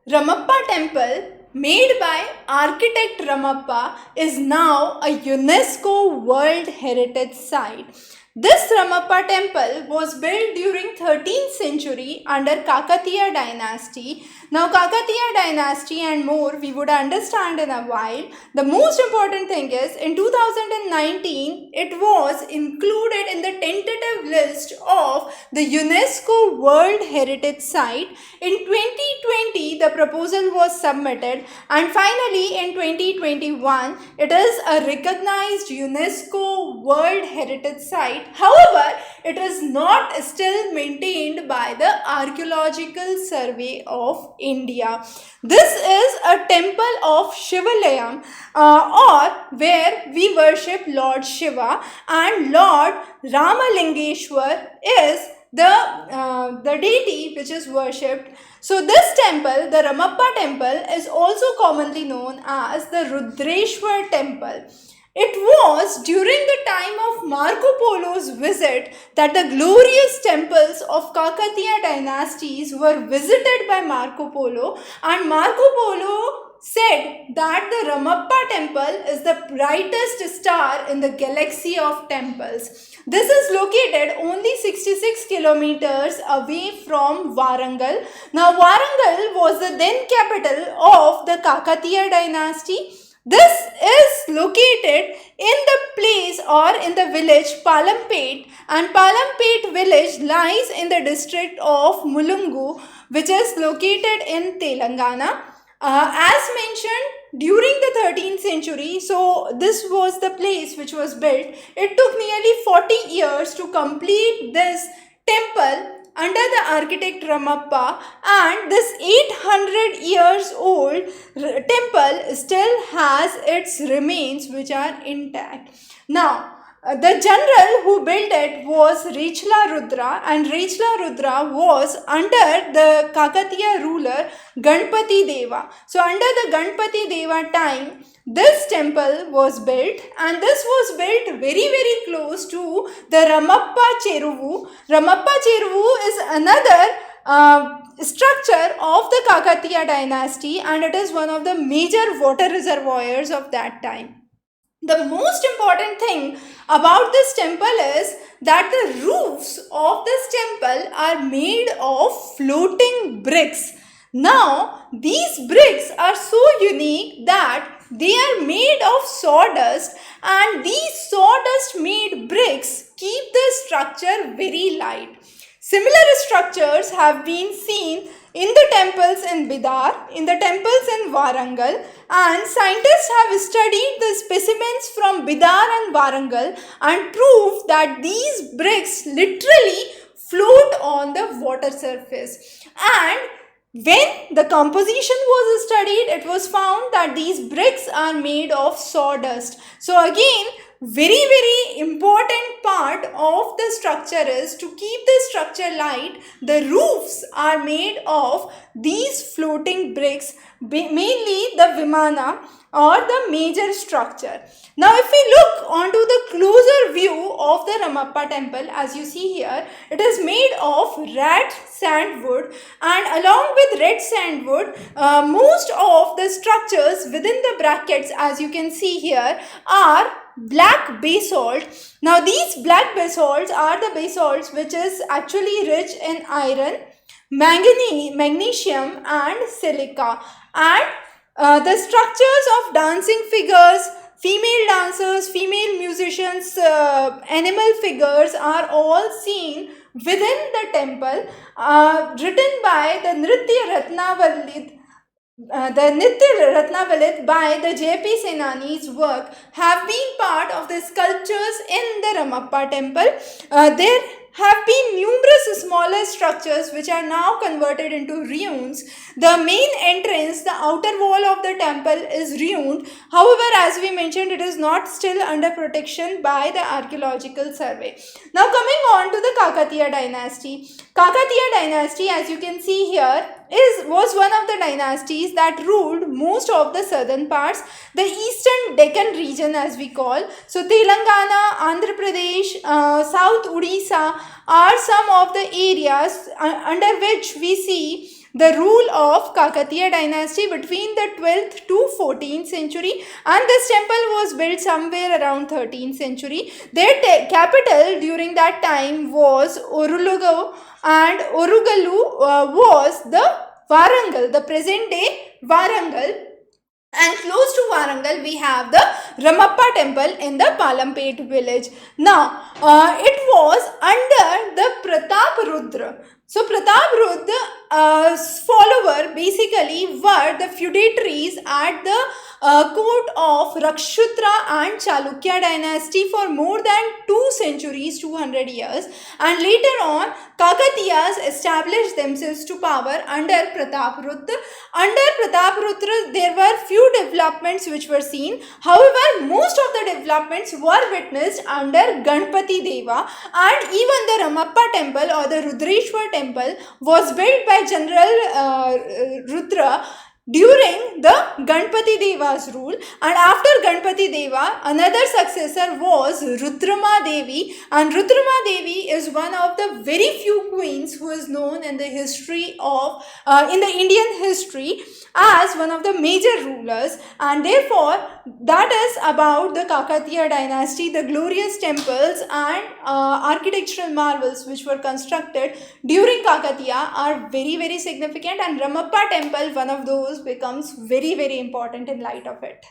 Ramappa temple, made by architect Ramappa, is now a UNESCO World Heritage Site. This Ramappa temple was built during 13th century under Kakatiya dynasty. Now Kakatiya dynasty and more we would understand in a while. The most important thing is in 2019 it was included in the tentative list of the UNESCO World Heritage Site. In 2020 the proposal was submitted and finally in 2021 it is a recognized UNESCO World Heritage Site. However, it is not still maintained by the Archaeological Survey of India. This is a temple of Shivalayam or where we worship Lord Shiva, and Lord Ramalingeshwar is the deity which is worshipped. So this temple, the Ramappa temple, is also commonly known as the Rudreshwar temple. It was during the time of Marco Polo's visit that the glorious temples of Kakatiya dynasties were visited by Marco Polo, and Marco Polo said that the Ramappa temple is the brightest star in the galaxy of temples. This is located only 66 kilometers away from Warangal. Now Warangal was the then capital of the Kakatiya dynasty. This is located in the place or in the village Palampet, and Palampet village lies in the district of Mulungu, which is located in Telangana. As mentioned, during the 13th century, so this was the place which was built. It took nearly 40 years to complete this temple under the architect Ramappa, and this 800 years old temple still has its remains which are intact. Now, the general who built it was Rechla Rudra, and Rechla Rudra was under the Kakatiya ruler Ganpati Deva. So under the Ganpati Deva time, this temple was built, and this was built very close to the Ramappa Cheruvu. Ramappa Cheruvu is another structure of the Kakatiya dynasty, and it is one of the major water reservoirs of that time. The most important thing about this temple is that the roofs of this temple are made of floating bricks. Now, these bricks are so unique that they are made of sawdust, and these sawdust made bricks keep the structure very light. Similar structures have been seen in the temples in Bidar, in the temples in Warangal, and scientists have studied the specimens from Bidar and Warangal and proved that these bricks literally float on the water surface. And when the composition was studied, it was found that these bricks are made of sawdust. So again, very important part of the structure is to keep the structure light. The roofs are made of these floating bricks, mainly the Vimana or the major structure. Now if we look onto the closer view of the Ramappa temple, as you see here, it is made of red sandwood, and along with red sandwood, most of the structures within the brackets, as you can see here, are black basalt. Now these black basalts are the basalts which is actually rich in iron, manganese, magnesium and silica. And the structures of dancing figures, female dancers, female musicians, animal figures are all seen within the temple, written by the Nritya Ratnavalit. The Nitya Ratnavalit by the J.P. Senani's work have been part of the sculptures in the Ramappa temple. There have been numerous smaller structures which are now converted into ruins. The main entrance, the outer wall of the temple is ruined. However, as we mentioned, it is not still under protection by the Archaeological Survey. Now coming on to the Kakatiya dynasty. Kakatiya dynasty, as you can see here, was one of the dynasties that ruled most of the southern parts, the eastern Deccan region as we call. So Telangana, Andhra Pradesh, South Odisha are some of the areas under which we see the rule of Kakatiya dynasty between the 12th to 14th century, and this temple was built somewhere around 13th century. Their capital during that time was Orulugu, and Orugalu was the Warangal, the present day Warangal. And close to Warangal, we have the Ramappa temple in the Palampet village. Now, it was under the Pratap Rudra. So, Pratap Rudra's follower basically were the feudatories at the court of Rakshutra and Chalukya dynasty for more than 2 centuries, 200 years. And later on, Kakatiyas established themselves to power under Pratap Rudra. Under Pratap Rudra, there were few developments which were seen. However, most of the developments were witnessed under Ganpati Deva, and even the Ramappa temple or the Rudreshwar temple was built by General Rudra during the Ganpati Deva's rule. And after Ganpati Deva, another successor was Rudrama Devi, and Rudrama Devi is one of the very few queens who is known in the history of in the Indian history as one of the major rulers. And therefore, that is about the Kakatiya dynasty, the glorious temples and architectural marvels which were constructed during Kakatiya are very, very significant, and Ramappa temple, one of those, becomes very, very important in light of it.